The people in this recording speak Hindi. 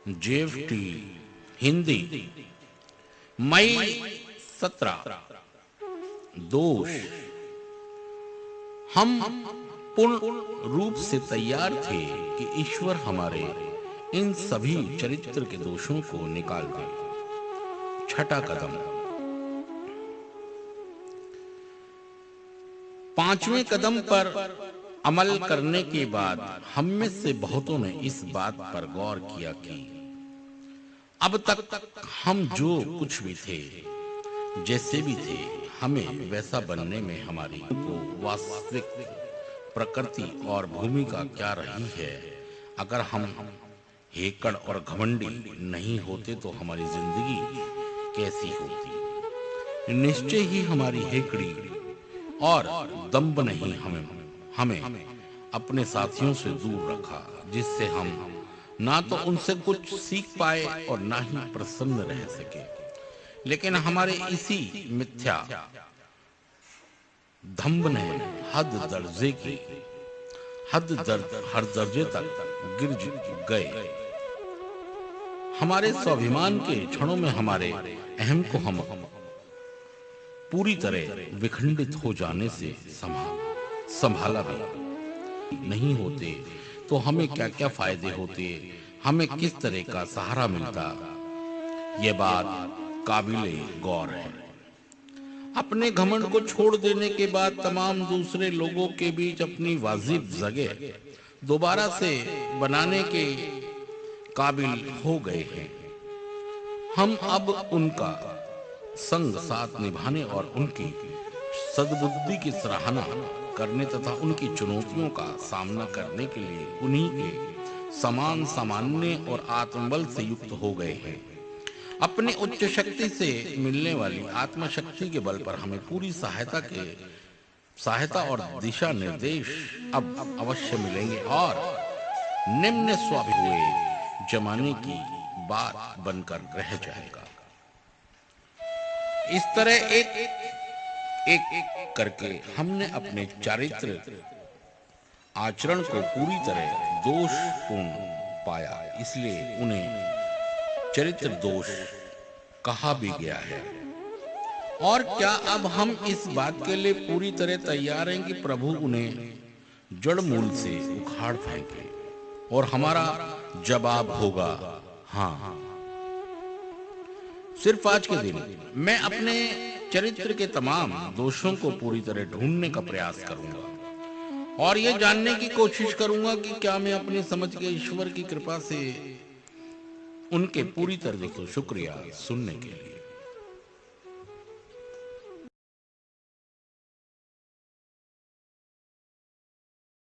जेएफटी हिंदी मई 17। दोष। हम पूर्ण रूप से तैयार थे कि ईश्वर हमारे इन सभी चरित्र के दोषों को निकाल दे। छठा कदम। पांचवें कदम पर अमल करने के बाद हम में से बहुतों ने इस बात पर गौर किया कि अब तक हम जो कुछ भी थे, जैसे भी थे, हमें वैसा बनने में हमारी को वास्तविक प्रकृति और भूमिका क्या रही है। अगर हम हेकड़ और घमंडी नहीं होते तो हमारी जिंदगी कैसी होती। निश्चय ही हमारी हेकड़ी और दंभ नहीं हमें अपने साथियों से दूर रखा, जिससे हम ना तो उनसे कुछ सीख पाए और ना ही प्रसन्न रह सके। लेकिन हमारे इसी मिथ्या दंभ ने हर दर्जे तक गिर गए। हमारे स्वाभिमान के क्षणों में हमारे अहम को हम पूरी तरह विखंडित हो जाने से संभाला भी नहीं होते तो हमें क्या क्या फायदे होते, हमें किस तरह का सहारा मिलता। यह बात काबिले गौर है। अपने घमंड को छोड़ देने के बाद तमाम दूसरे लोगों के बीच अपनी वाजिब जगह दोबारा से बनाने के काबिल हो गए हैं। हम अब उनका संग साथ निभाने और उनकी सद्बुद्धि की सराहना करने तथा उनकी चुनौतियों का सामना करने के लिए उन्हीं के समान सामान्य और आत्मबल से युक्त हो गए हैं। अपनी उच्च शक्ति से मिलने वाली आत्मशक्ति के बल पर हमें पूरी सहायता और दिशा निर्देश अब अवश्य मिलेंगे और निम्न स्वाभिमान हुए जमाने की बात बनकर रह जाएगा। इस तरह एक करके हमने अपने चारित्र आचरण को पूरी तरह दोषपूर्ण पाया, इसलिए उन्हें चरित्र दोष कहा भी गया है। और क्या अब हम इस बात के लिए पूरी तरह तैयार हैं कि प्रभु उन्हें जड़ मूल से उखाड़ फेंके? और हमारा जवाब होगा हाँ। सिर्फ आज के दिन मैं अपने चरित्र के तमाम दोषों को पूरी तरह ढूंढने का प्रयास करूंगा और यह जानने की कोशिश करूंगा कि क्या मैं अपनी समझ के ईश्वर की कृपा से उनके पूरी तरह से शुक्रिया सुनने के लिए